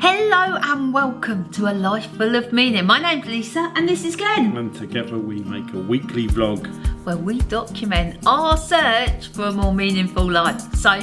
Hello and welcome to A Life Full of Meaning. My name's Lisa and this is Glenn. And together we make a weekly vlog where we document our search for a more meaningful life. So,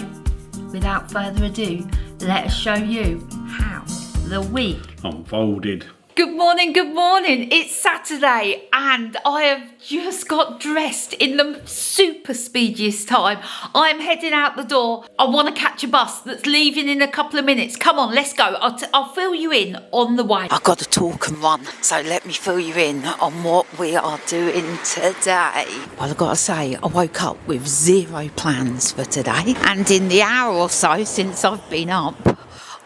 without further ado, let us show you how the week unfolded. Good morning, good morning. It's Saturday and I have just got dressed in the super speediest time. I'm heading out the door. I want to catch a bus that's leaving in a couple of minutes. Come on, let's go. I'll fill you in on the way. I've got to talk and run, so let me fill you in on what we are doing today. Well, I've got to say, I woke up with zero plans for today. And in the hour or so since I've been up,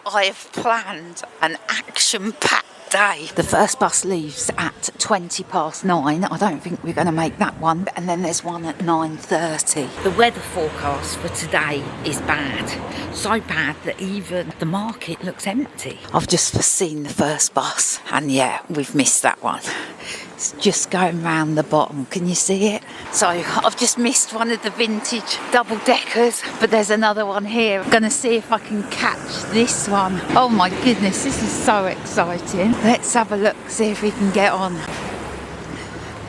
I have planned an action-packed day. The first bus leaves at 9:20. I don't think we're going to make that one. And then there's one at 9:30. The weather forecast for today is bad. So bad that even the market looks empty. I've just seen the first bus and yeah, we've missed that one. It's just going round the bottom. Can you see it? So I've just missed one of the vintage double deckers, but there's another one here. I'm going to see if I can catch this one. Oh my goodness, this is so exciting. Let's have a look, see if we can get on.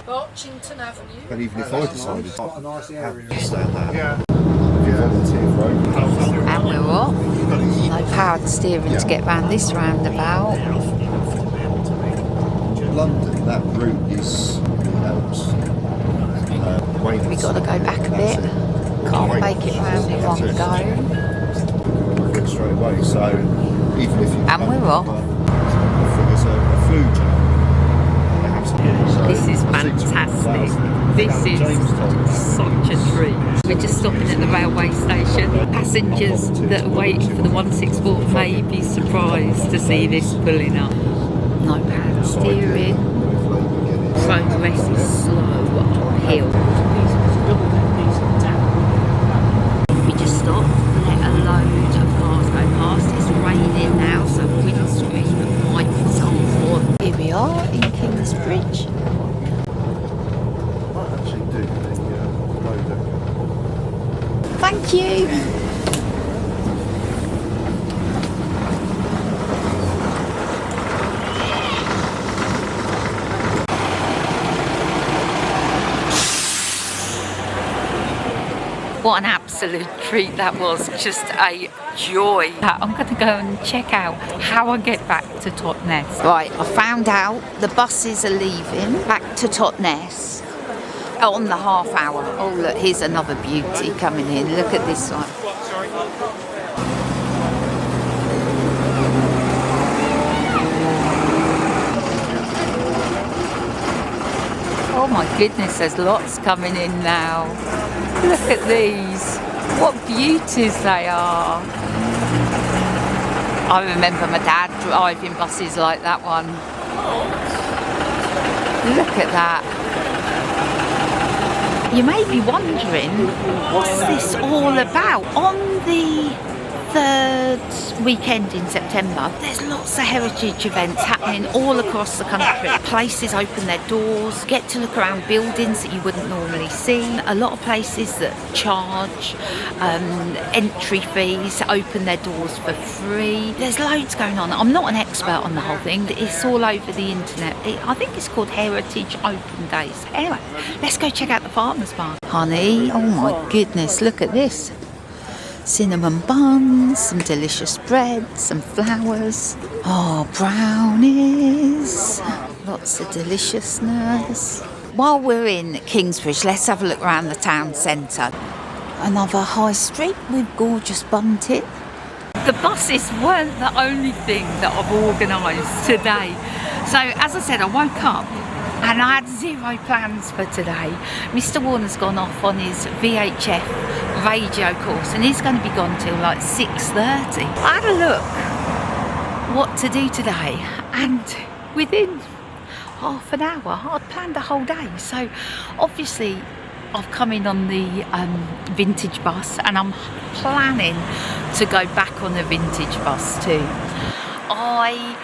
Barchington Avenue. And even if I decided to quite a nice area. stand that, volunteer for open. And we're off. No powered steering to get round this roundabout. London, that route is helps. We've got to go back a bit. Can't make it round in one go. Straight away, so even if you and we're off. There's a flu jam. This is fantastic. This is such a treat. We're just stopping at the railway station. Passengers that are waiting for the 164 may be surprised to see this pulling up. No power steering. Progress is slow uphill. We just stopped, let a load of cars go past. It's raining now, so windscreen wipers on. Here we are in Kingsbridge. Thank you. What an absolute treat that was, just a joy. I'm going to go and check out how I get back to Totnes. Right, I found out the buses are leaving back to Totnes on the half hour. Oh look, here's another beauty coming in. Look at this one. Oh my goodness, there's lots coming in now. Look at these. What beauties they are. I remember my dad driving buses like that one. Look at that. You may be wondering, what's this all about? On the third weekend in September, there's lots of heritage events happening all across the country. Places open their doors, get to look around buildings that you wouldn't normally see. A lot of places that charge entry fees open their doors for free. There's loads going on. I'm not an expert on the whole thing. It's all over the internet. I think it's called Heritage Open Days. Anyway, let's go check out the farmers market. Honey, oh my goodness, look at this. Cinnamon buns, some delicious bread, some flowers. Oh, brownies. Lots of deliciousness. While we're in Kingsbridge, let's have a look around the town centre. Another high street with gorgeous bunting. The buses weren't the only thing that I've organised today. So, as I said, I woke up and I had zero plans for today. Mr. Warner's gone off on his VHF radio course and he's going to be gone till like 6:30. I had a look what to do today and within half an hour I'd planned the whole day. So obviously I've come in on the vintage bus and I'm planning to go back on the vintage bus too. I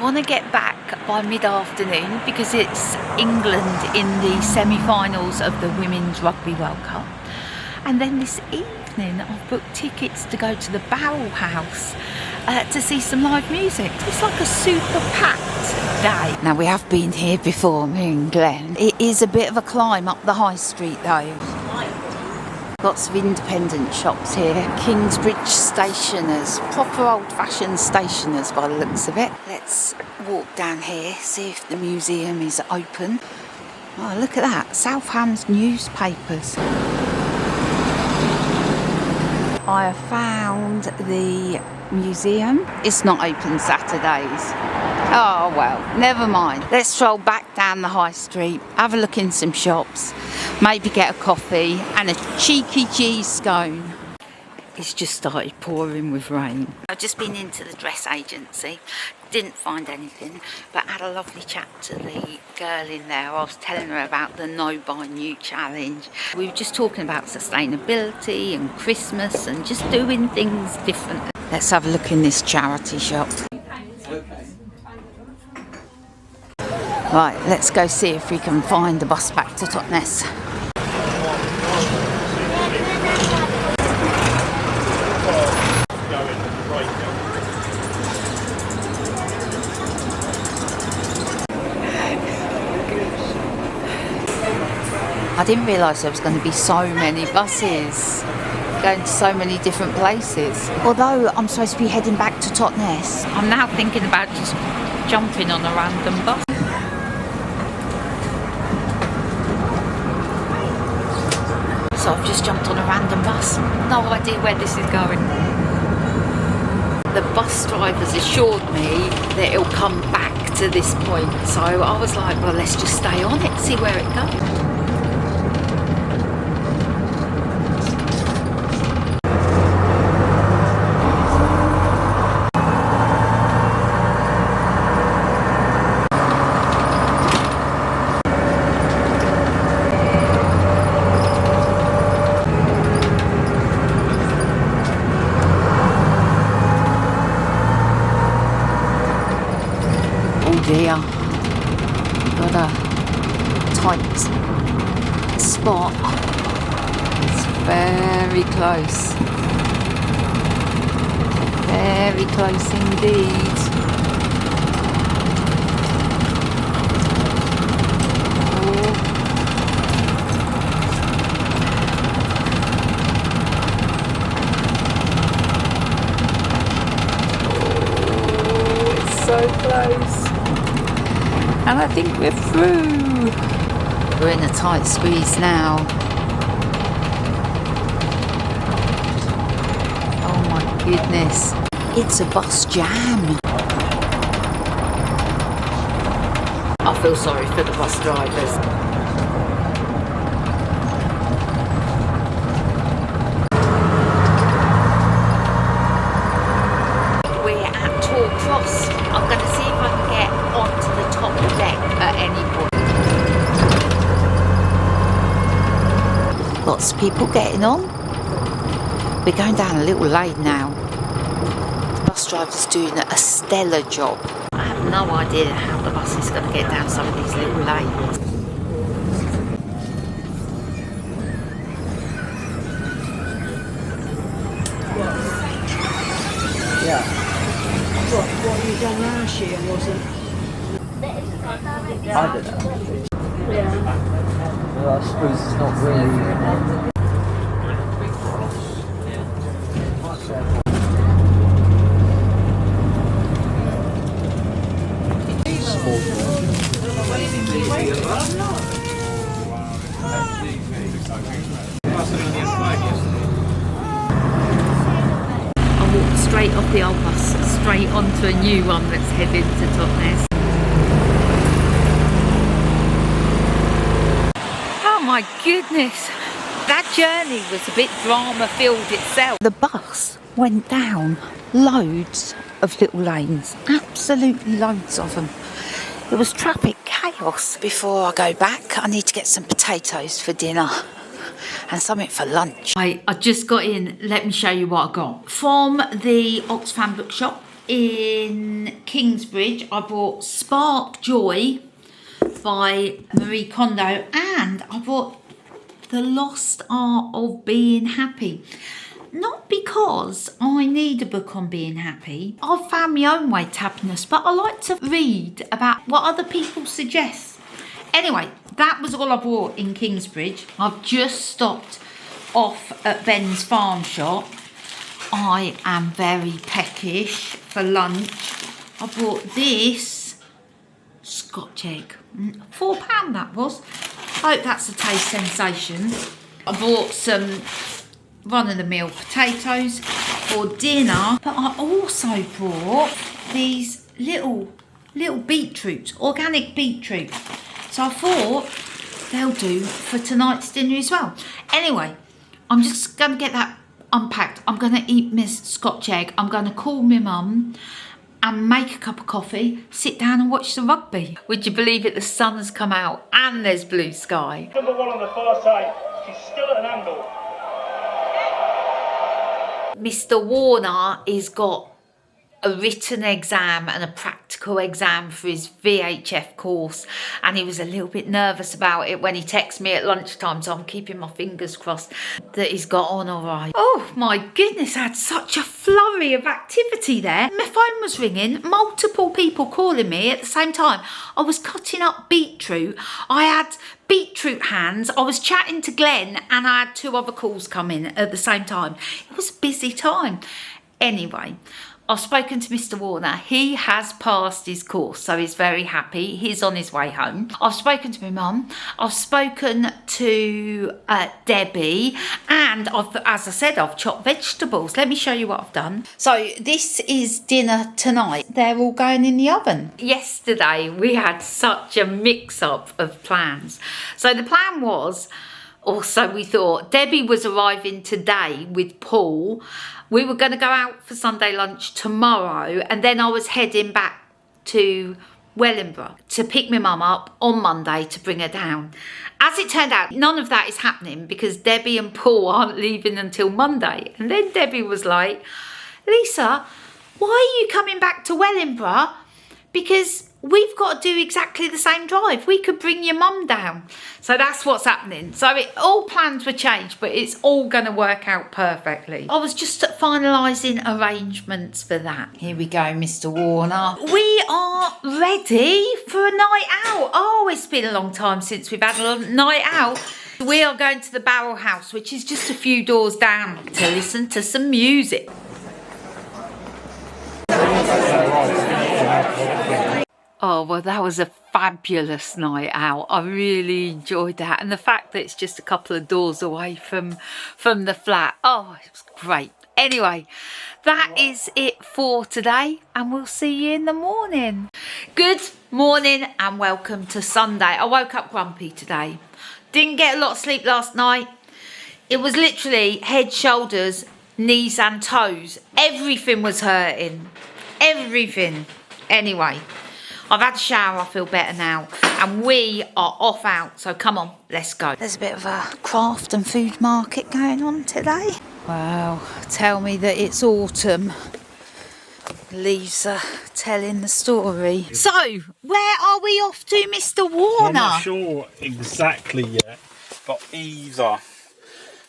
want to get back by mid-afternoon because it's England in the semi-finals of the Women's Rugby World Cup. And then this evening evening I've booked tickets to go to the Barrel House to see some live music. It's like a super packed day. Now, we have been here before, me and Glenn. It is a bit of a climb up the high street though. Lots of independent shops here. Kingsbridge stationers, proper old-fashioned stationers by the looks of it. Let's walk down here, see if the museum is open. Oh, look at that, Southam's newspapers. I have found the museum. It's not open Saturdays. Oh well, never mind. Let's stroll back down the high street, have a look in some shops, maybe get a coffee and a cheeky cheese scone. It's just started pouring with rain. I've just been into the dress agency, didn't find anything, but had a lovely chat to the girl in there. I was telling her about the No Buy New challenge. We were just talking about sustainability and Christmas and just doing things differently. Let's have a look in this charity shop. Right, let's go see if we can find the bus back to Totnes. I didn't realise there was going to be so many buses going to so many different places. Although I'm supposed to be heading back to Totnes, I'm now thinking about just jumping on a random bus. So I've just jumped on a random bus. No idea where this is going. The bus drivers assured me that it'll come back to this point. So I was like, well, let's just stay on it, see where it goes. Dear, got a tight spot. It's very close indeed. Oh. Oh, it's so close. And I think we're through. We're in a tight squeeze now. Oh my goodness. It's a bus jam. I feel sorry for the bus drivers. I'm going to see if I can get onto the top deck at any point. Lots of people getting on. We're going down a little lane now. The bus driver's doing a stellar job. I have no idea how the bus is going to get down some of these little lanes. Yeah. What you done last year, was it? I did that. Yeah. Well, I suppose it's not really. Straight off the old bus, straight onto a new one that's heading to Totnes. Oh my goodness, that journey was a bit drama-filled itself. The bus went down loads of little lanes, absolutely loads of them. It was traffic chaos. Before I go back, I need to get some potatoes for dinner. And something for lunch. I just got in, let me show you what I got. From the Oxfam bookshop in Kingsbridge, I bought Spark Joy by Marie Kondo, and I bought The Lost Art of Being Happy. not because I need a book on being happy. I've found my own way to happiness, but I like to read about what other people suggest. Anyway, that was all I bought in Kingsbridge. I've just stopped off at Ben's farm shop. I am very peckish for lunch. I bought this Scotch egg. £4 that was. I hope that's a taste sensation. I bought some run-of-the-mill potatoes for dinner, but I also bought these little beetroots, organic beetroot. So I thought they'll do for tonight's dinner as well. Anyway, I'm just going to get that unpacked. I'm going to eat my Scotch egg. I'm going to call my mum and make a cup of coffee, sit down and watch the rugby. Would you believe it? The sun has come out and there's blue sky. Number 1 on the far side. She's still at an angle. Mr. Warner has got a written exam and a practical exam for his VHF course, and he was a little bit nervous about it when he texted me at lunchtime, so I'm keeping my fingers crossed that he's got on all right. Oh my goodness, I had such a flurry of activity there. My phone was ringing, multiple people calling me at the same time. I was cutting up beetroot, I had beetroot hands, I was chatting to Glenn, and I had 2 other calls come in at the same time. It was a busy time. Anyway, I've spoken to Mr. Warner. He has passed his course, so he's very happy. He's on his way home. I've spoken to my mum. I've spoken to Debbie, and as I said, I've chopped vegetables. Let me show you what I've done. So this is dinner tonight. They're all going in the oven. Yesterday, we had such a mix-up of plans. So the plan was, also we thought, Debbie was arriving today with Paul. We were going to go out for Sunday lunch tomorrow, and then I was heading back to Wellingborough to pick my mum up on Monday to bring her down. As it turned out, none of that is happening because Debbie and Paul aren't leaving until Monday. And then Debbie was like, Lisa, why are you coming back to Wellingborough? Because we've got to do exactly the same drive. We could bring your mum down. So that's what's happening. So all plans were changed, but it's all going to work out perfectly. I was just finalising arrangements for that. Here we go, Mr. Warner. We are ready for a night out. Oh, it's been a long time since we've had a night out. We are going to the Barrel House, which is just a few doors down, to listen to some music. Oh, well, that was a fabulous night out. I really enjoyed that. And the fact that it's just a couple of doors away from the flat. Oh, it was great. Anyway, that is it for today, and we'll see you in the morning. Good morning and welcome to Sunday. I woke up grumpy today. Didn't get a lot of sleep last night. It was literally head, shoulders, knees and toes. Everything was hurting. Everything. Anyway, I've had a shower, I feel better now, and we are off out, so come on, let's go. There's a bit of a craft and food market going on today. Wow, tell me that it's autumn. Leaves are telling the story. So, where are we off to, Mr. Warner? I'm not sure exactly yet, but either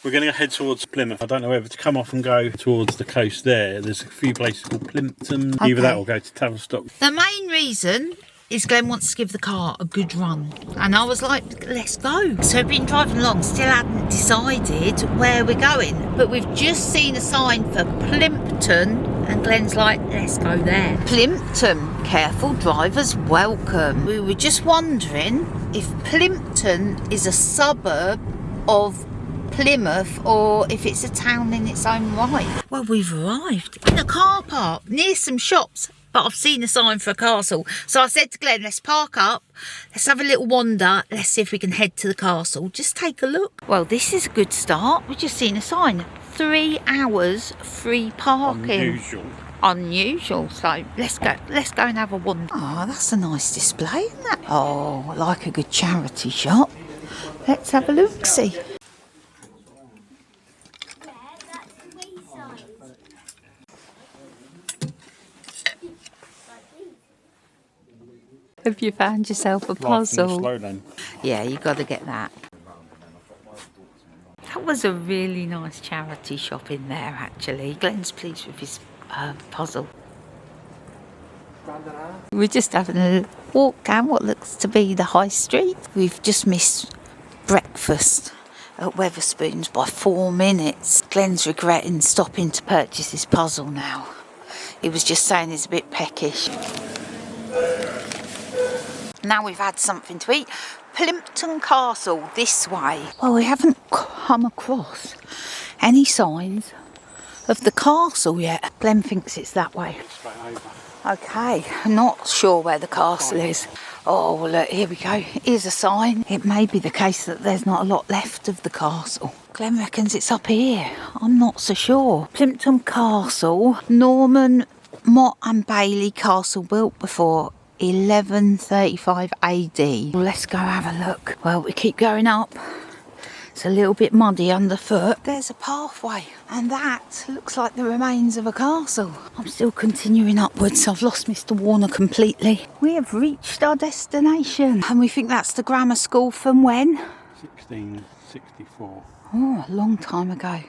we're going to head towards Plymouth. I don't know whether to come off and go towards the coast there. There's a few places called Plympton. Okay. Either that or go to Tavistock. The main reason is Glenn wants to give the car a good run. And I was like, let's go. So we've been driving along, still hadn't decided where we're going. But we've just seen a sign for Plympton. And Glenn's like, let's go there. Plympton, careful drivers welcome. We were just wondering if Plympton is a suburb of Plymouth or if it's a town in its own right. Well, we've arrived in a car park near some shops, but I've seen a sign for a castle. So I said to Glenn, let's park up, let's have a little wander, let's see if we can head to the castle. Just take a look. Well, this is a good start. We've just seen a sign. 3 hours free parking. Unusual. So let's go and have a wander. Oh, that's a nice display, isn't it? Oh, like a good charity shop. Let's have a look-see. Have you found yourself a puzzle? Slow then. Yeah, you got to get that. That was a really nice charity shop in there, actually. Glenn's pleased with his puzzle. We're just having a walk down what looks to be the high street. We've just missed breakfast at Wetherspoons by 4 minutes. Glenn's regretting stopping to purchase his puzzle now. He was just saying he's a bit peckish. Now we've had something to eat. Plympton Castle, this way. Well, we haven't come across any signs of the castle yet. Glenn thinks it's that way. Straight over. Okay, I'm not sure where the castle is. Oh, well, look, here we go. Here's a sign. It may be the case that there's not a lot left of the castle. Glenn reckons it's up here. I'm not so sure. Plympton Castle, Norman Mott and Bailey Castle, built before 1135 AD. Well, let's go have a look. Well, we keep going up. It's a little bit muddy underfoot. There's a pathway, and that looks like the remains of a castle. I'm still continuing upwards. I've lost Mr. Warner completely. We have reached our destination, and we think that's the grammar school from when? 1664. Oh, a long time ago.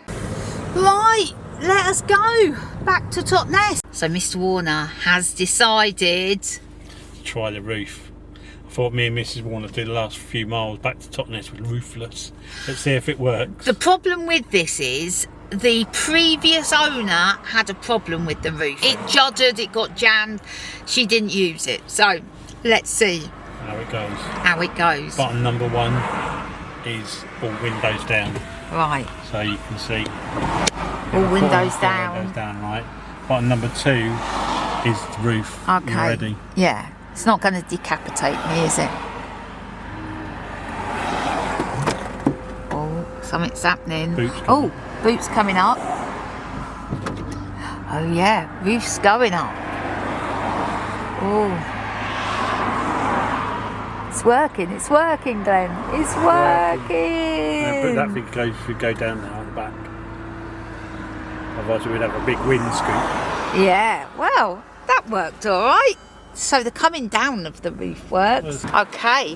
Right, let us go back to Totnes. So Mr. Warner has decided To try the roof. I thought me and Mrs. Warner do the last few miles back to Totnes with roofless. Let's see if it works. The problem with this is the previous owner had a problem with the roof. It juddered, it got jammed, she didn't use it. So let's see How it goes. Button number 1 is all windows down. Right. So you can see All windows down. Windows down, right. Button number 2 is the roof. Okay. You ready? Yeah. It's not going to decapitate me, is it? Oh, something's happening. Boots coming up. Oh yeah, roof's going up. Oh. It's working, Glenn. It's working. No, but that thing should go down now on the back. Otherwise we'd have a big wind scoop. Yeah, well, that worked all right. So the coming down of the roof works. Okay.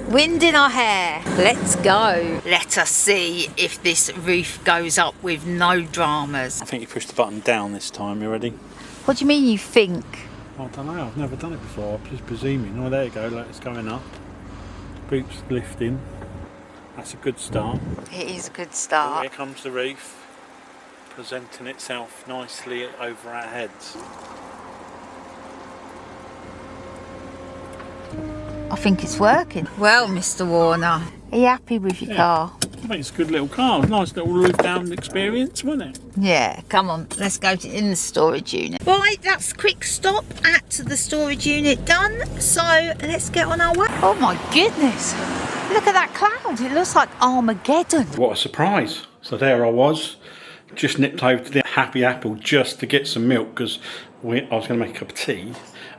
Wind in our hair. Let's go. Let us see if this roof goes up with no dramas. I think you push the button down this time. You ready? What do you mean you think? I don't know. I've never done it before. I'm just presuming. Oh, there you go. Look, it's going up. Boots lifting. That's a good start. It is a good Oh, start. here comes the roof, presenting itself nicely over our heads. I think it's working. Well, Mr. Warner, are you happy with your car? I think it's a good little car. Nice little roof down experience, wasn't it? Yeah, come on, let's go in the storage unit. Right, that's a quick stop at the storage unit done. So let's get on our way. Oh my goodness, look at that cloud. It looks like Armageddon. What a surprise. So there I was, just nipped over to the Happy Apple just to get some milk because I was going to make a cup of tea.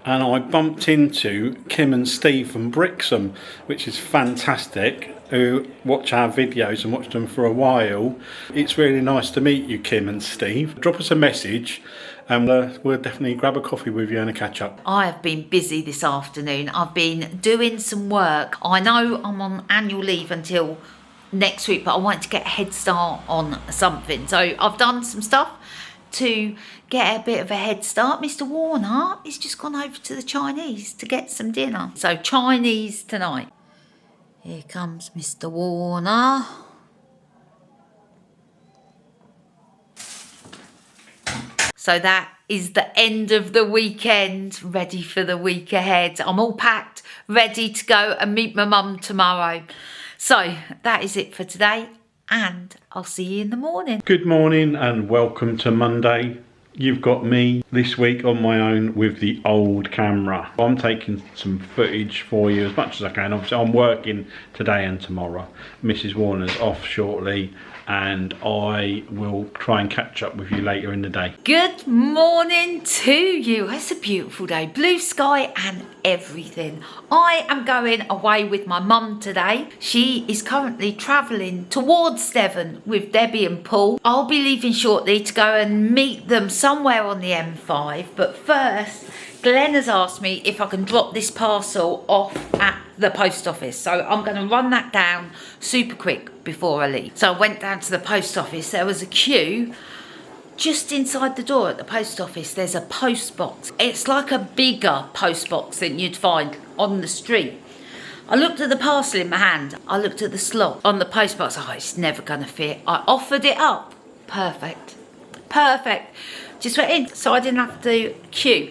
And I bumped into Kim and Steve from Brixham, which is fantastic, who watch our videos and watched them for a while. It's really nice to meet you, Kim and Steve. Drop us a message and we'll definitely grab a coffee with you and a catch up. I have been busy this afternoon. I've been doing some work. I know I'm on annual leave until next week, but I wanted to get a head start on something. So I've done some stuff to get a bit of a head start. Mr. Warner has just gone over to the Chinese to get some dinner. So Chinese tonight. Here comes Mr. Warner. So that is the end of the weekend, ready for the week ahead. I'm all packed, ready to go and meet my mum tomorrow. So that is it for today, and I'll see you in the morning. Good morning and welcome to Monday. You've got me this week on my own with the old camera. I'm taking some footage for you as much as I can. Obviously I'm working today and tomorrow. Mrs. Warner's off shortly and I will try and catch up with you later in the day. Good morning to you. It's a beautiful day, blue sky and everything. I am going away with my mum today. She is currently travelling towards Devon with Debbie and Paul. I'll be leaving shortly to go and meet them somewhere on the M5, but first Glenn has asked me if I can drop this parcel off at the post office. So I'm going to run that down super quick before I leave. So I went down to the post office. There was a queue. Just inside the door at the post office, there's a post box. It's like a bigger post box than you'd find on the street. I looked at the parcel in my hand. I looked at the slot on the post box. Oh, it's never going to fit. I offered it up. Perfect. Perfect. Just went in, so I didn't have to queue,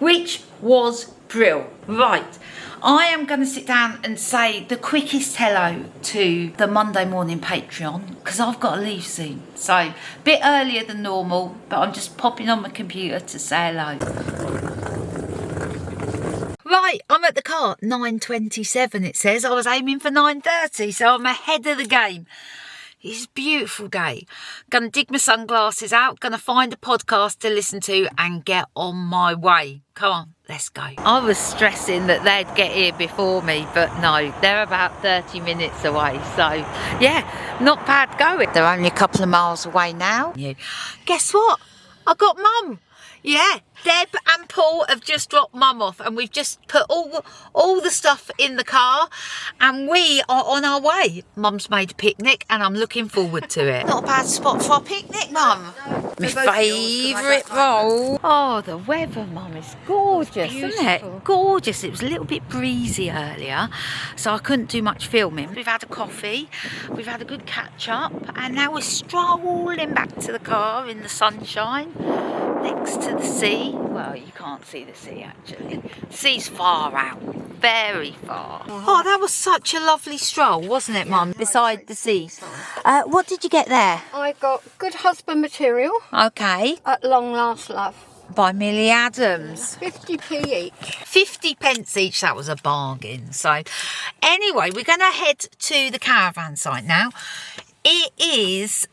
which was brilliant. Right. I am going to sit down and say the quickest hello to the Monday morning Patreon because I've got to leave soon. So, a bit earlier than normal, but I'm just popping on my computer to say hello. Right, I'm at the car. 9:27 it says. I was aiming for 9:30, so I'm ahead of the game. It's a beautiful day. Gonna dig my sunglasses out, gonna find a podcast to listen to and get on my way. Come on, let's go. I was stressing that they'd get here before me, but no, they're about 30 minutes away. So, yeah, not bad going. They're only a couple of miles away now. Guess what? I got Mum. Yeah, Deb and Paul have just dropped Mum off and we've just put all the stuff in the car and we are on our way. Mum's made a picnic and I'm looking forward to it. Not a bad spot for a picnic, Mum. My favourite roll. Oh, the weather, Mum, is gorgeous, isn't it? Gorgeous. It was a little bit breezy earlier, so I couldn't do much filming. We've had a coffee, we've had a good catch up, and now we're strolling back to the car in the sunshine next to the sea. Well, you can't see the sea actually. The sea's far out, very far. Oh, that was such a lovely stroll, wasn't it, Mum? Beside the sea. What did you get there? I got Good Husband material Okay. at Long Last Love. By Millie Adams. 50p each. 50 pence each, that was a bargain. So anyway, we're going to head to the caravan site now. It is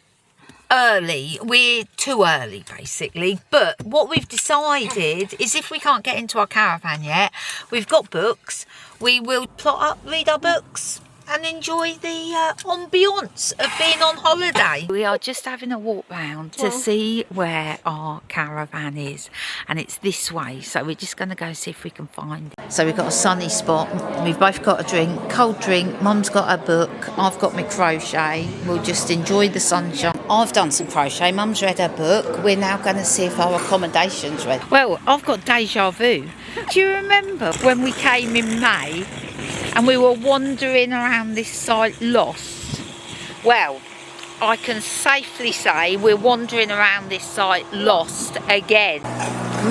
early. We're too early basically, but what we've decided is if we can't get into our caravan yet, we've got books, we will plot up, read our books and enjoy the ambiance of being on holiday. We are just having a walk round to see where our caravan is, and it's this way, so we're just going to go see if we can find it. So we've got a sunny spot, we've both got a drink, cold drink, Mum's got a book, I've got my crochet, we'll just enjoy the sunshine. I've done some crochet, Mum's read her book, we're now going to see if our accommodation's ready. Well, I've got deja vu. Do you remember when we came in May and we were wandering around this site lost? Well, I can safely say we're wandering around this site lost again.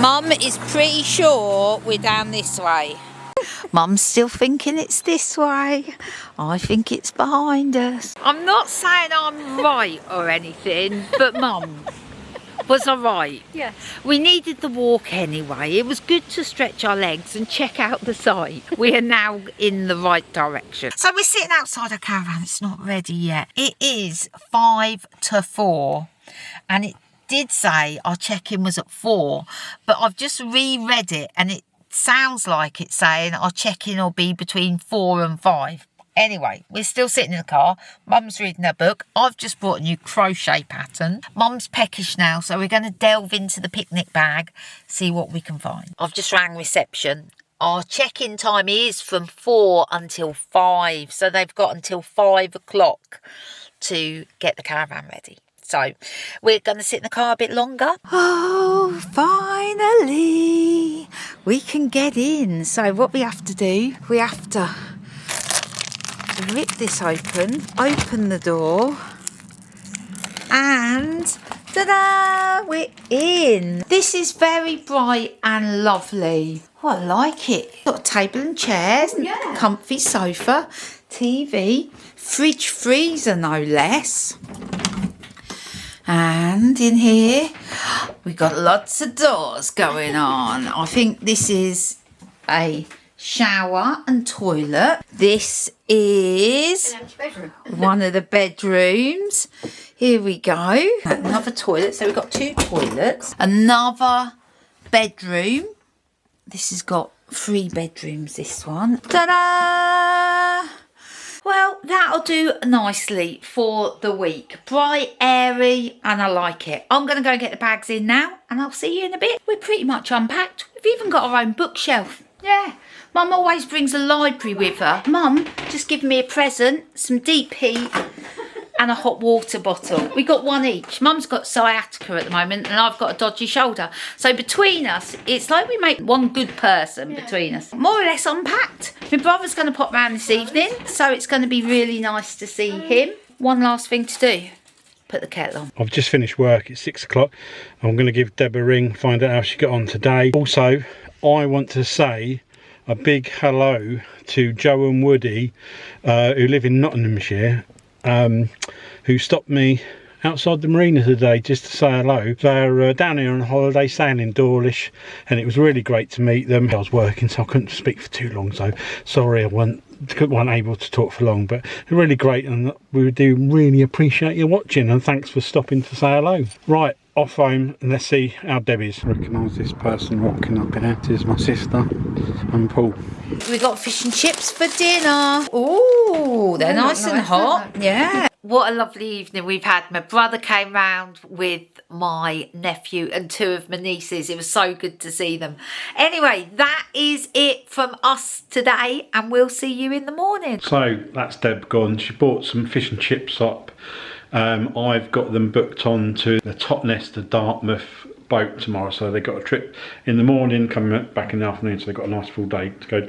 Mum is pretty sure we're down this way. Mum's still thinking it's this way. I think it's behind us. I'm not saying I'm right or anything, but Mum, was I right? Yes. We needed the walk anyway. It was good to stretch our legs and check out the site. We are now in the right direction. So we're sitting outside our caravan. It's not ready yet. It is 5 to 4 and it did say our check-in was at 4, but I've just reread it and it sounds like it's saying our check-in will be between 4 and 5. Anyway, we're still sitting in the car. Mum's reading her book. I've just brought a new crochet pattern. Mum's peckish now, so we're going to delve into the picnic bag, see what we can find. I've just rang reception. Our check-in time is from 4 until 5, so they've got until 5 o'clock to get the caravan ready. So we're going to sit in the car a bit longer. Oh, finally, we can get in. So what we have to do, we have to rip this open the door, and ta-da, we're in. This is very bright and lovely. Oh, I like it. Got a table and chairs, comfy sofa, TV, fridge freezer no less. And in here, we've got lots of doors going on. I think this is a shower and toilet. This is one of the bedrooms. Here we go. Another toilet. So we've got 2 toilets. Another bedroom. This has got 3 bedrooms, this one. Ta-da! Well, that'll do nicely for the week. Bright, airy, and I like it. I'm going to go and get the bags in now and I'll see you in a bit. We're pretty much unpacked. We've even got our own bookshelf. Yeah, Mum always brings a library with her. Mum just given me a present, some deep heat and a hot water bottle. We got one each. Mum's got sciatica at the moment and I've got a dodgy shoulder. So between us, it's like we make one good person between us. More or less unpacked. My brother's going to pop round this evening, so it's going to be really nice to see him. One last thing to do. Put the kettle on. I've just finished work. It's 6 o'clock. I'm going to give Deb a ring, find out how she got on today. Also, I want to say a big hello to Joe and Woody, who live in Nottinghamshire, who stopped me outside the marina today just to say hello. They're down here on holiday, staying in Dawlish, and it was really great to meet them. I was working, so I couldn't speak for too long, so sorry I wasn't able to talk for long, but they're really great, and we do really appreciate you watching, and thanks for stopping to say hello. Right, off home, and let's see how Deb is. Recognise this person walking up in it is my sister and Paul. We got fish and chips for dinner. Ooh, they're nice and hot. Yeah. What a lovely evening we've had. My brother came round with my nephew and 2 of my nieces. It was so good to see them. Anyway, that is it from us today, and we'll see you in the morning. So that's Deb gone. She bought some fish and chips up. I've got them booked on to the Totnes to Dartmouth boat tomorrow, so they got a trip in the morning, coming back in the afternoon, so they've got a nice full day to go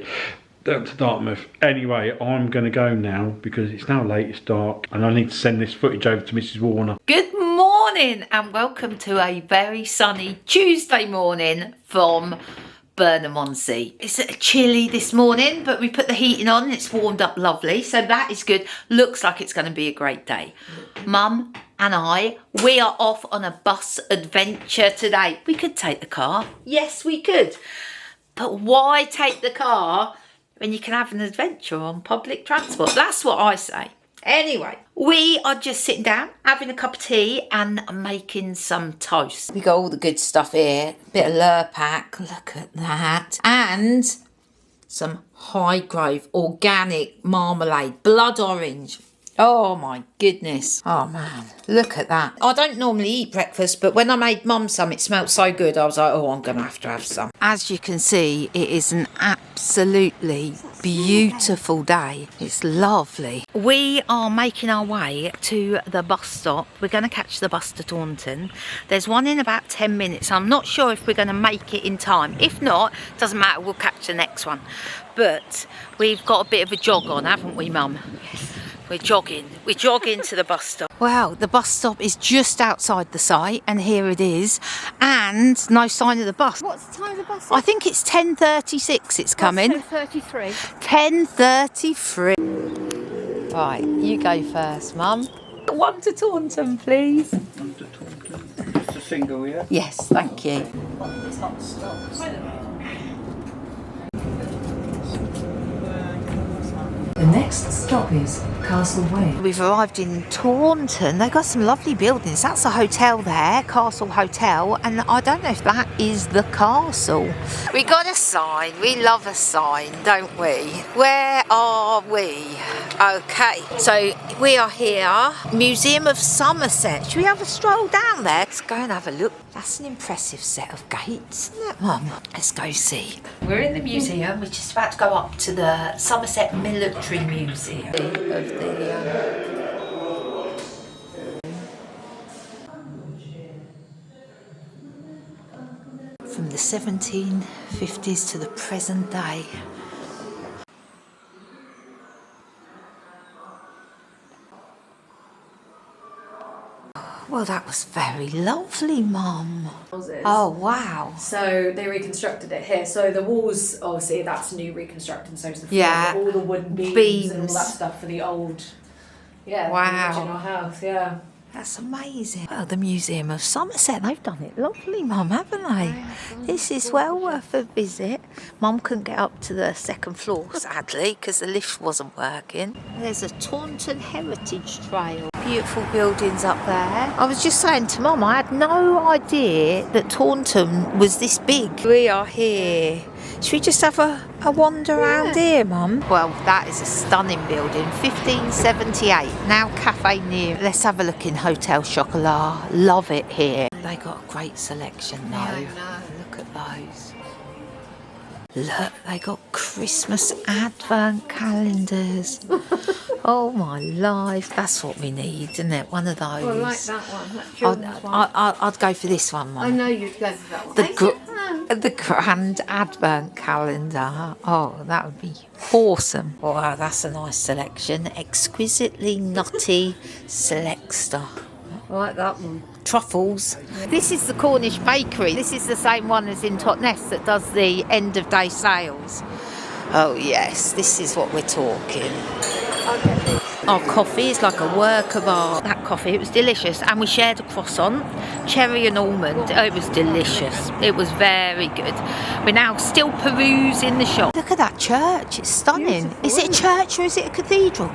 down to Dartmouth. Anyway, I'm going to go now because it's now late, it's dark, and I need to send this footage over to Mrs. Warner. Good morning and welcome to a very sunny Tuesday morning from Burnham on Sea. It's chilly this morning, but we put the heating on and it's warmed up lovely, so that is good. Looks like it's going to be a great day. Mum and I, we are off on a bus adventure today. We could take the car. Yes, we could. But why take the car when you can have an adventure on public transport? That's what I say. Anyway, we are just sitting down, having a cup of tea and making some toast. We got all the good stuff here. Bit of Lurpak, look at that. And some High Grove organic marmalade, blood orange. Oh my goodness. Oh man, look at that. I don't normally eat breakfast, but when I made Mum some, it smelled so good. I was like, oh, I'm going to have some. As you can see, it is an absolutely beautiful day. It's lovely. We are making our way to the bus stop. We're going to catch the bus to Taunton. There's one in about 10 minutes. I'm not sure if we're going to make it in time. If not, doesn't matter, we'll catch the next one. But we've got a bit of a jog on, haven't we, Mum? Yes. We're jogging to the bus stop. Wow, the bus stop is just outside the site, and here it is, and no sign of the bus. What's the time of the bus? I think it's 10:36 it's coming. 10:33. 10:33. Right, you go first, Mum. One to Taunton, please. One to Taunton. Just a single, yeah? Yes, thank you. It's not stopped. The next stop is Castle Way. We've arrived in Taunton. They've got some lovely buildings. That's a hotel there, Castle Hotel, and I don't know if that is the castle. We got a sign. We love a sign, don't we? Where are we? Okay, so we are here, Museum of Somerset. Should we have a stroll down there? Let's go and have a look. That's an impressive set of gates, isn't it, Mum? Let's go see. We're in the museum. We're just about to go up to the Somerset Military Museum. From the 1750s to the present day. Well, that was very lovely, Mum. Oh, wow. So they reconstructed it here. So the walls, obviously, that's new reconstructed. So it's the floor, Yeah. all the wooden beams and all Beams. that stuff for the old, the Wow. original house. Yeah. That's amazing. Well, the Museum of Somerset, they've done it lovely, Mum, haven't they? This is well worth a visit. Mum couldn't get up to the second floor, sadly, because the lift wasn't working. There's a Taunton Heritage Trail. Beautiful buildings up there. I was just saying to Mum, I had no idea that Taunton was this big. We are here. Should we just have a wander around here, Mum? Well, that is a stunning building, 1578, now Cafe New. Let's have a look in Hotel Chocolat. Love it here. they got a great selection though. I know. Look at those. Look, they got Christmas advent calendars. Oh my life, that's what we need, isn't it? One of those. Well, I like that one. That children's one. I'd go for this one, Mum. I know you'd go for that one. The grand advent calendar. Oh, that would be awesome. Wow, that's a nice selection. Exquisitely nutty select stuff. I like that one. Truffles. This is the Cornish bakery. This is the same one as in Totnes that does the end of day sales. Oh yes, this is what we're talking. Our coffee is like a work of art. That coffee, it was delicious. And we shared a croissant, cherry and almond. Oh, it was delicious. It was very good. We're now still perusing the shop. Look at that church, it's stunning. Beautiful, Is it a church or is it a cathedral?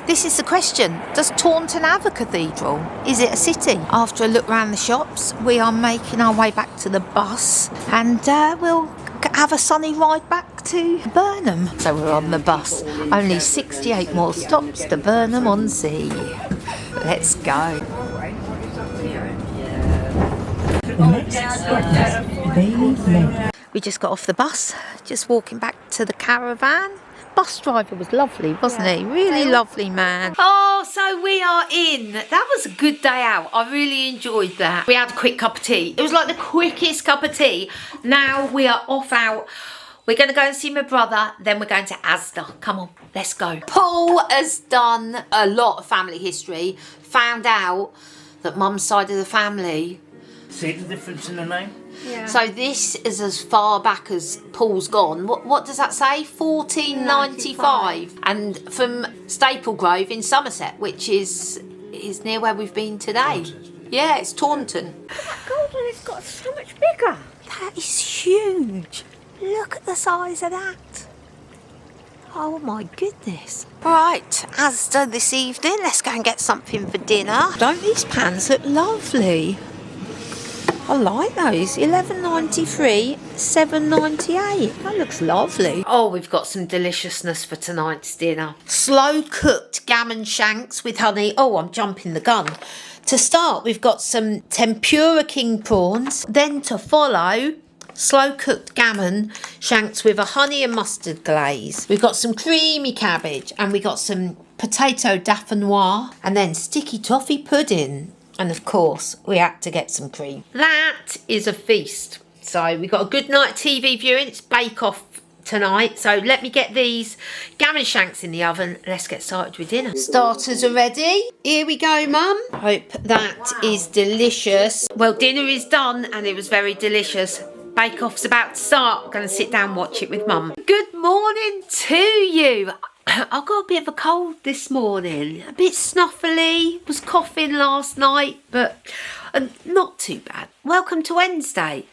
This is the question. Does Taunton have a cathedral? Is it a city? After a look around the shops, we are making our way back to the bus and we'll have a sunny ride back to Burnham. So we're on the bus. Only 68 more stops to Burnham on Sea. Let's go. We just got off the bus, just walking back to the caravan. Bus driver was lovely, wasn't he? Really lovely man. Oh, so we are in. That was a good day out. I really enjoyed that. We had a quick cup of tea. It was like the quickest cup of tea. Now we are off out. We're going to go and see my brother, then we're going to Asda. Come on, let's go. Paul has done a lot of family history, found out that Mum's side of the family. See the difference in the name? Yeah. So this is as far back as Paul's gone. What does that say? 1495. And from Staple Grove in Somerset, which is near where we've been today. Yeah, it's Taunton. That golden has got so much bigger. That is huge. Look at the size of that. Oh my goodness. Right, Asda this evening. Let's go and get something for dinner. Don't these pans look lovely? I like those. $11.93, $7.98. That looks lovely. Oh, we've got some deliciousness for tonight's dinner. Slow cooked gammon shanks with honey. Oh, I'm jumping the gun. To start, we've got some tempura king prawns. Then to follow, slow cooked gammon shanks with a honey and mustard glaze. We've got some creamy cabbage and we got some potato dauphinoise and then sticky toffee pudding. And of course, we had to get some cream. That is a feast. So we've got a good night TV viewing. It's Bake Off tonight. So let me get these gammon shanks in the oven. Let's get started with dinner. Starters are ready. Here we go, Mum. Hope that is delicious. Well, dinner is done and it was very delicious. Bake Off's about to start. I'm going to sit down and watch it with Mum. Good morning to you. I've got a bit of a cold this morning, a bit snuffly, was coughing last night, but not too bad. Welcome to Wednesday.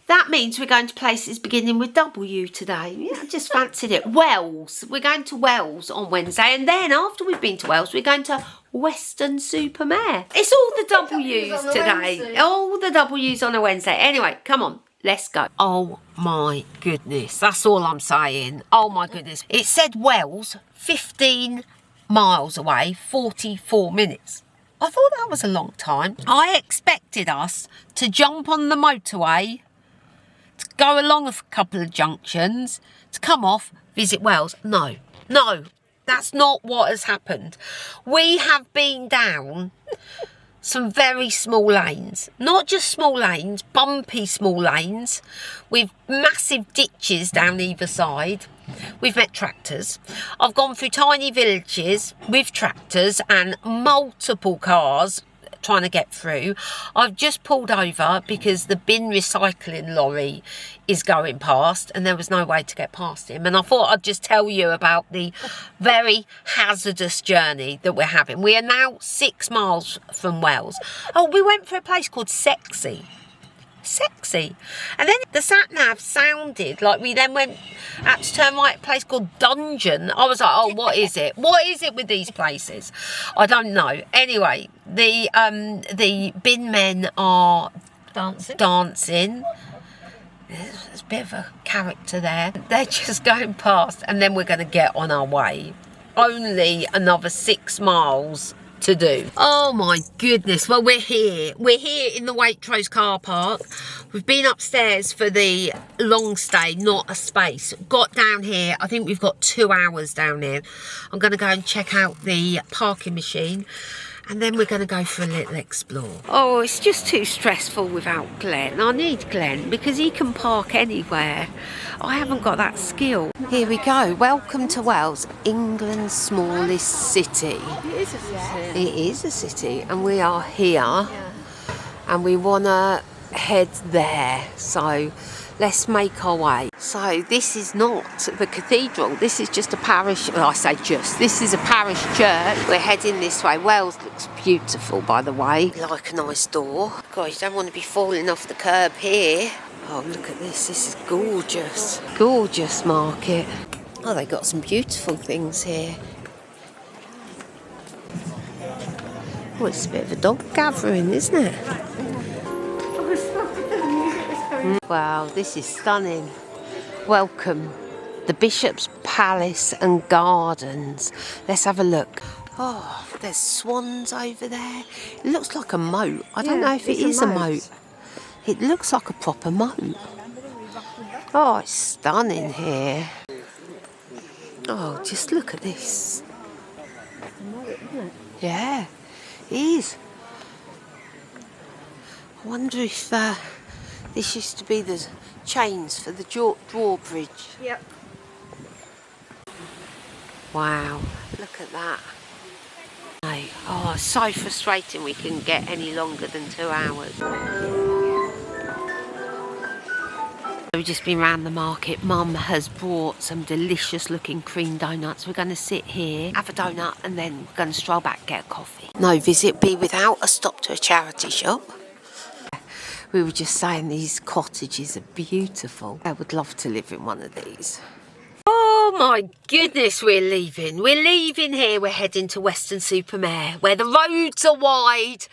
That means we're going to places beginning with W today. Yeah, I just fancied it. Wells. We're going to Wells on Wednesday, and then after we've been to Wells, we're going to Weston-super-Mare. It's all the W's today. All the W's on a Wednesday. Anyway, come on. Let's go. Oh my goodness, that's all I'm saying. Oh my goodness. It said Wells, 15 miles away, 44 minutes. I thought that was a long time. I expected us to jump on the motorway, to go along a couple of junctions, to come off, visit Wells. No, that's not what has happened. We have been down some very small lanes, not just small lanes, bumpy small lanes with massive ditches down either side. We've met tractors. I've gone through tiny villages with tractors and multiple cars trying to get through. I've just pulled over because the bin recycling lorry is going past and there was no way to get past him, and I thought I'd just tell you about the very hazardous journey that we're having. We are now 6 miles from Wells. Oh, we went for a place called Sexy, and then the sat nav sounded like we then had to turn right at a place called Dungeon. I was like, oh, what is it with these places? I don't know. Anyway, the bin men are dancing. There's a bit of a character there. They're just going past, and then we're going to get on our way. Only another 6 miles to do. Oh my goodness. Well, we're here. We're here in the Waitrose car park. We've been upstairs for the long stay, not a space. Got down here. I think we've got 2 hours down here. I'm going to go and check out the parking machine. And then we're going to go for a little explore. Oh, it's just too stressful without Glenn. I need Glenn because he can park anywhere. I haven't got that skill. Here we go. Welcome to Wales, England's smallest city. It is a city. It is a city. And we are here. And we want to head there. So let's make our way. So this is not the cathedral. This is just a parish. Well, I say just. This is a parish church. We're heading this way. Wales looks beautiful, by the way. Like a nice door. God, you don't want to be falling off the curb here. Oh, look at this. This is gorgeous. Gorgeous market. Oh, they got some beautiful things here. Oh, it's a bit of a dog gathering, isn't it? Wow, this is stunning. Welcome, the Bishop's Palace and Gardens. Let's have a look. Oh, there's swans over there. It looks like a moat. I don't know if it is a moat. It looks like a proper moat. Oh, it's stunning here. Oh, just look at this. Yeah, it is. I wonder if this used to be the chains for the drawbridge. Yep. Wow, look at that. Oh, it's so frustrating we couldn't get any longer than 2 hours. We've just been round the market. Mum has brought some delicious looking cream donuts. We're going to sit here, have a donut, and then we're going to stroll back, get a coffee. No visit be without a stop to a charity shop. We were just saying these cottages are beautiful. I would love to live in one of these. Oh my goodness, we're leaving. We're leaving here. We're heading to Weston-super-Mare, where the roads are wide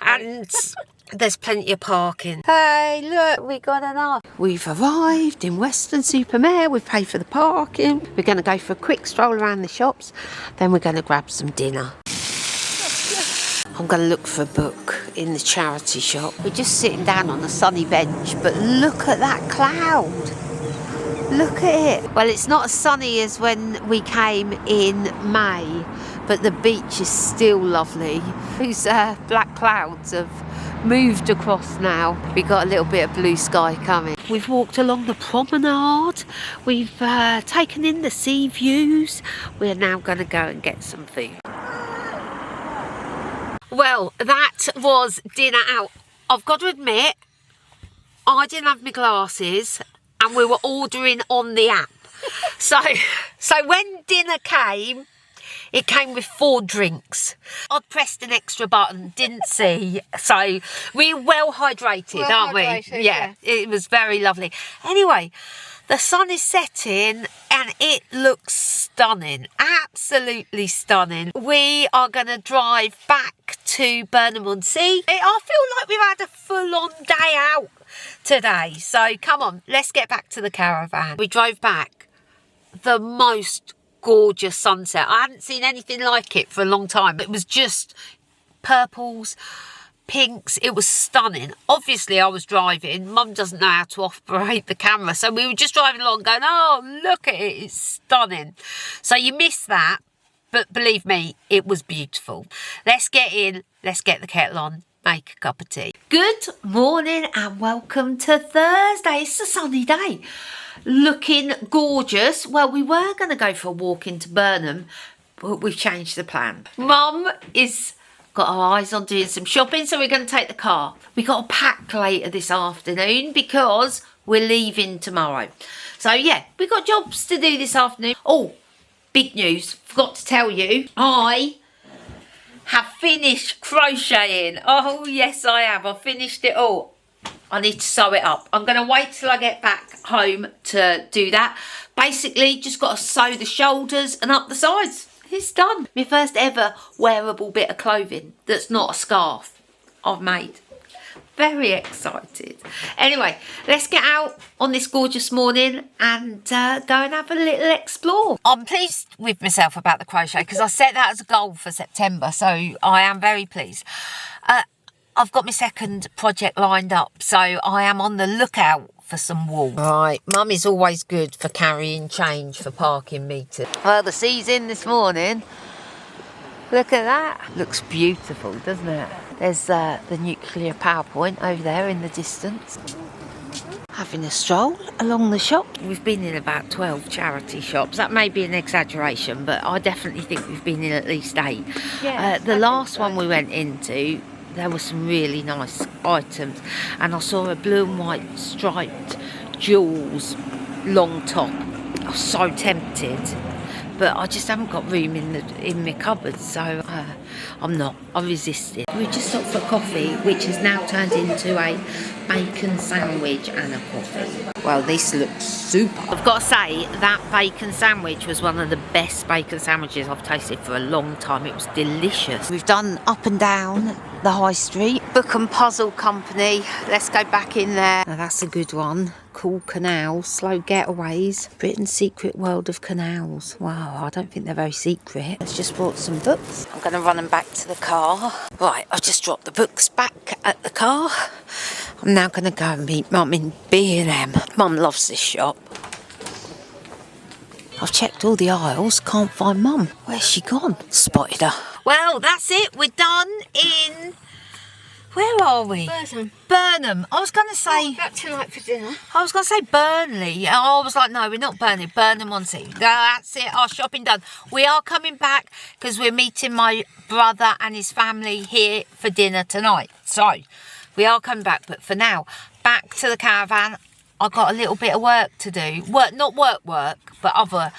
and there's plenty of parking. Hey, look, we got enough. We've arrived in Weston-super-Mare. We've paid for the parking. We're going to go for a quick stroll around the shops. Then we're going to grab some dinner. I'm going to look for a book in the charity shop. We're just sitting down on a sunny bench, but look at that cloud. Look at it. Well, it's not as sunny as when we came in May, but the beach is still lovely. Those black clouds have moved across now. We've got a little bit of blue sky coming. We've walked along the promenade. We've taken in the sea views. We're now going to go and get some food. Well, that was dinner out. I've got to admit, I didn't have my glasses and we were ordering on the app. So when dinner came, it came with 4 drinks. I'd pressed an extra button, didn't see. So we're well hydrated, aren't we? Yeah, it was very lovely. Anyway, the sun is setting and it looks stunning, absolutely stunning. We are going to drive back to Burnham on Sea. I feel like we've had a full-on day out today. So come on, let's get back to the caravan. We drove back. The most gorgeous sunset. I hadn't seen anything like it for a long time. It was just purples, pinks. It was stunning. Obviously I was driving. Mum doesn't know how to operate the camera, so we were just driving along going, oh, look at it, it's stunning. So you missed that, but believe me, it was beautiful. Let's get in, let's get the kettle on, make a cup of tea. Good morning and welcome to Thursday. It's a sunny day, looking gorgeous. Well, we were going to go for a walk into Burnham, but we've changed the plan. Mum is got our eyes on doing some shopping, so we're going to take the car. We got a pack later this afternoon because we're leaving tomorrow. So yeah, we've got jobs to do this afternoon. Oh, big news, forgot to tell you, I have finished crocheting. Oh yes I have, I've finished it all. I need to sew it up. I'm going to wait till I get back home to do that. Basically, just got to sew the shoulders and up the sides. It's done. My first ever wearable bit of clothing that's not a scarf I've made. Very excited. Anyway, let's get out on this gorgeous morning and go and have a little explore. I'm pleased with myself about the crochet because I set that as a goal for September, so I am very pleased. I've got my second project lined up, so I am on the lookout for some wool. Right, Mum is always good for carrying change for parking meters. Well, the sea's in this morning. Look at that. Looks beautiful, doesn't it? There's the nuclear power point over there in the distance. Having a stroll along the shop. We've been in about 12 charity shops. That may be an exaggeration, but I definitely think we've been in at least 8. Yeah, the last one we went into, there were some really nice items, and I saw a blue and white striped Jules long top. I was so tempted, but I just haven't got room in my cupboard, so I resisted. We just stopped for coffee, which has now turned into a bacon sandwich and a coffee. Well, this looks super. I've got to say, that bacon sandwich was one of the best bacon sandwiches I've tasted for a long time. It was delicious. We've done up and down the high street. Book and Puzzle Company. Let's go back in there. Now, that's a good one. Cool Canals, Slow Getaways, Britain's Secret World of Canals. Wow, I don't think they're very secret. Let's just bought some books. I'm going to run them back to the car. Right, I've just dropped the books back at the car. I'm now going to go and meet Mum in B&M. Mum loves this shop. I've checked all the aisles, can't find Mum. Where's she gone? Spotted her. Well, that's it. We're done in... Where are we? Burnham. I was going to say... Back tonight for dinner. I was going to say Burnley. I was like, no, we're not Burnley. Burnham-on-Sea. That's it. Our shopping done. We are coming back because we're meeting my brother and his family here for dinner tonight. So, we are coming back. But for now, back to the caravan. I've got a little bit of work to do. Not work, but other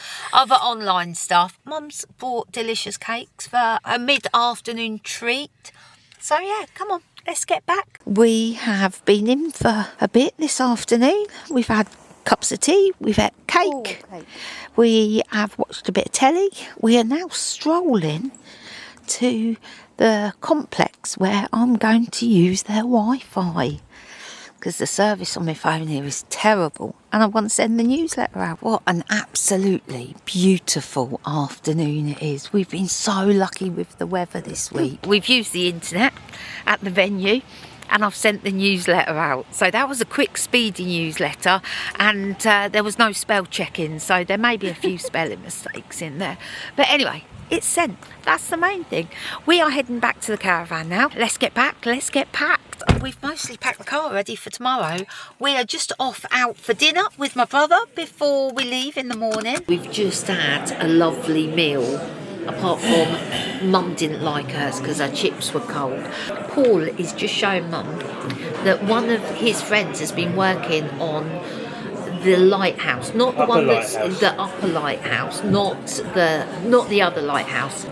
online stuff. Mum's bought delicious cakes for a mid-afternoon treat. So, yeah, come on. Let's get back. We have been in for a bit this afternoon. We've had cups of tea. We've had cake. We have watched a bit of telly. We are now strolling to the complex where I'm going to use their Wi-Fi, because the service on my phone here is terrible and I want to send the newsletter out. What an absolutely beautiful afternoon it is. We've been so lucky with the weather this week. We've used the internet at the venue and I've sent the newsletter out. So that was a quick, speedy newsletter, and there was no spell checking, so there may be a few spelling mistakes in there. But anyway, it's sent. That's the main thing. We are heading back to the caravan now. Let's get back. Let's get packed. We've mostly packed the car ready for tomorrow. We are just off out for dinner with my brother before we leave in the morning. We've just had a lovely meal, apart from Mum didn't like hers because her chips were cold. Paul is just showing Mum that one of his friends has been working on the lighthouse, not the upper one that's lighthouse. The upper lighthouse, not the other lighthouse.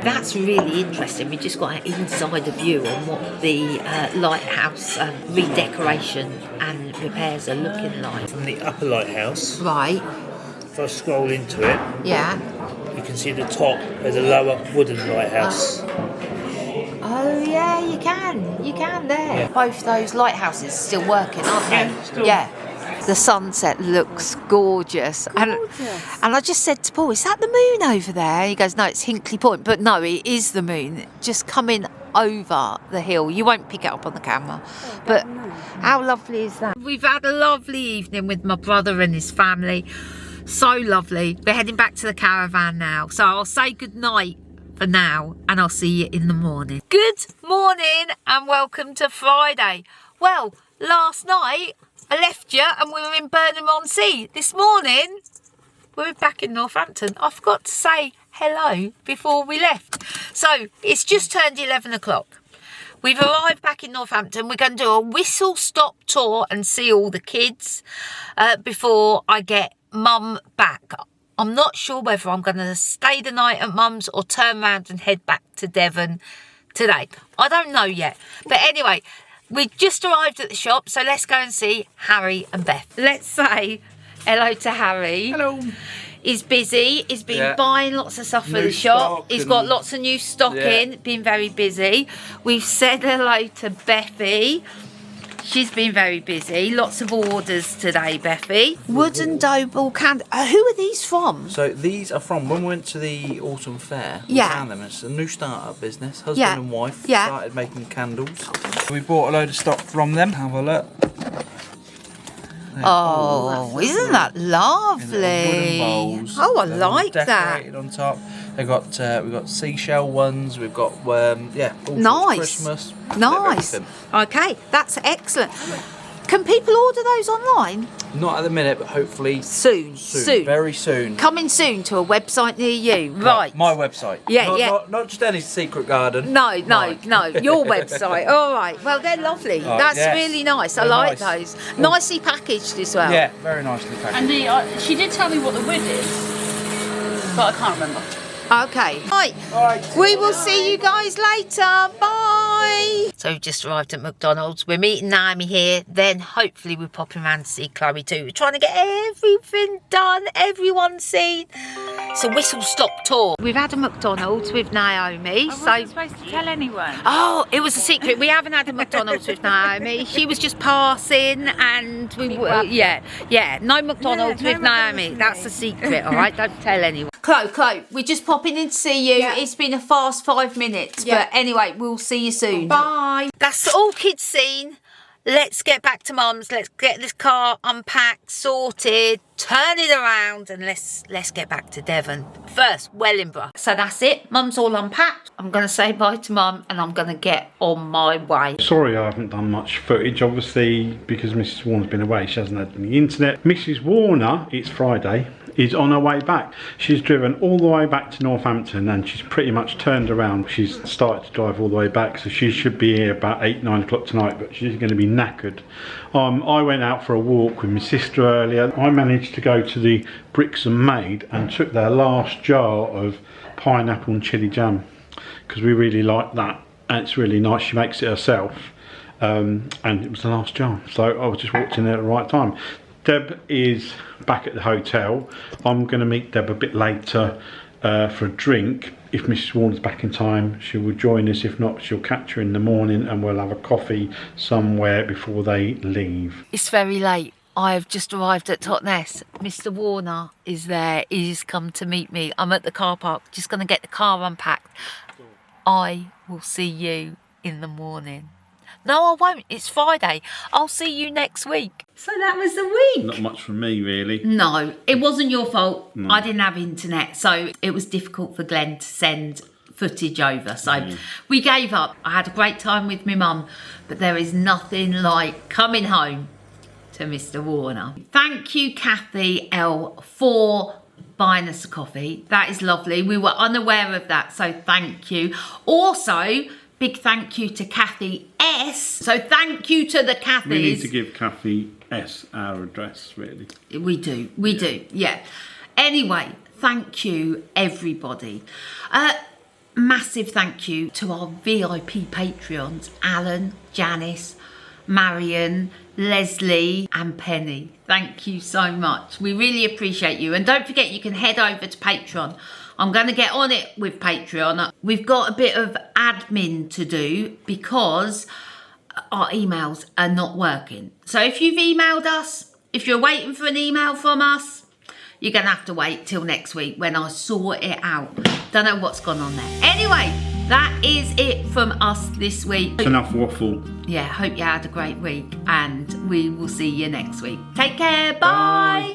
That's really interesting. We just got an insider view on what the lighthouse redecoration and repairs are looking like. From the upper lighthouse, right? If I scroll into it, yeah, you can see the top of the lower wooden lighthouse. Oh yeah, you can there. Yeah. Both those lighthouses still working, aren't they? Yeah. The sunset looks gorgeous. And I just said to Paul, is that the moon over there? He goes, no, it's Hinkley Point. But no, it is the moon just coming over the hill. You won't pick it up on the camera. But how lovely is that? We've had a lovely evening with my brother and his family. So lovely. We're heading back to the caravan now. So I'll say good night for now and I'll see you in the morning. Good morning and welcome to Friday. Well, last night I left you and we were in Burnham-on-Sea. This morning, we're back in Northampton. I forgot to say hello before we left. So, it's just turned 11 o'clock. We've arrived back in Northampton. We're going to do a whistle-stop tour and see all the kids before I get Mum back. I'm not sure whether I'm going to stay the night at Mum's or turn around and head back to Devon today. I don't know yet. But anyway, we just arrived at the shop, so let's go and see Harry and Beth. Let's say hello to Harry. Hello. is busy. He's been Yeah. buying lots of stuff for New the shop. stock He's got and- lots of new stock Yeah. in. Been very busy. We've said hello to Beffy. She's been very busy. Lots of orders today, Beffy. Wooden Doble candle. Who are these from? So these are from when we went to the autumn fair. We Yeah. found them. It's a new start-up business. Husband Yeah. and wife Yeah. started making candles. We bought a load of stock from them. Have a look. Oh, isn't that In lovely? little wooden bowls. Oh, I They're all like that. decorated on top. We've got seashell ones. We've got all sorts of Nice. Christmas. Nice. everything. Okay, that's excellent. Can people order those online? Not at the minute, but hopefully Soon. very soon. Coming soon to a website near you. Right. My website. Yeah, not, yeah. Not just any secret garden. No, Mine. your website. All right. Well, they're lovely. Oh, That's yes. really nice. I They're like nice. those. Nicely packaged as well. Yeah, very nicely packaged. And she did tell me what the wood is, but I can't remember. Okay. Right. We will see you guys later. Bye. So we've just arrived at McDonald's. We're meeting Naomi here. Then hopefully we're popping around to see Chloe too. We're trying to get everything done, everyone seen. It's a whistle-stop tour. We've had a McDonald's with Naomi. I wasn't supposed to tell anyone. Oh, it was a secret. We haven't had a McDonald's with Naomi. She was just passing and we were, no McDonald's with Naomi. That's a secret, all right? Don't tell anyone. Chloe, we're just popping in to see you. Yeah. It's been a fast 5 minutes, Yeah. but anyway, we'll see you soon. Bye. That's all kids seen. Let's get back to Mum's. Let's get this car unpacked, sorted, turn it around, and let's get back to Devon. First, Wellingborough. So that's it. Mum's all unpacked. I'm going to say bye to Mum, and I'm going to get on my way. Sorry I haven't done much footage, obviously, because Mrs. Warner's been away. She hasn't had any internet. Mrs. Warner, it's Friday, is on her way back. She's driven all the way back to Northampton and she's pretty much turned around. She's started to drive all the way back, so she should be here about 8-9 o'clock tonight, but she's going to be knackered. I went out for a walk with my sister earlier. I managed to go to the Bricks and Made and took their last jar of pineapple and chilli jam because we really like that, and it's really nice. She makes it herself, and it was the last jar, so I was just walked in there at the right time. Deb is back at the hotel. I'm going to meet Deb a bit later for a drink. If Mrs. Warner's back in time, she will join us. If not, she'll catch her in the morning and we'll have a coffee somewhere before they leave. It's very late. I've just arrived at Totnes. Mr. Warner is there. He's come to meet me. I'm at the car park, just going to get the car unpacked. I will see you in the morning. No, I won't. It's Friday. I'll see you next week. So that was the week. Not much from me, really. No, it wasn't your fault. No. I didn't have internet, so it was difficult for Glenn to send footage over. So we gave up. I had a great time with my mum, but there is nothing like coming home to Mr. Warner. Thank you, Kathy L, for buying us a coffee. That is lovely. We were unaware of that, so thank you. Also, big thank you to Kathy S. So thank you to the Cathys. We need to give Kathy S our address, really. We do, yeah. Anyway, thank you, everybody. Massive thank you to our VIP Patreons, Alan, Janice, Marion, Leslie and Penny. Thank you so much. We really appreciate you. And don't forget, you can head over to Patreon. I'm going to get on it with Patreon. We've got a bit of admin to do because our emails are not working. So if you've emailed us, if you're waiting for an email from us, you're going to have to wait till next week when I sort it out. Don't know what's gone on there. Anyway, that is it from us this week. It's enough waffle. Yeah, hope you had a great week and we will see you next week. Take care. Bye.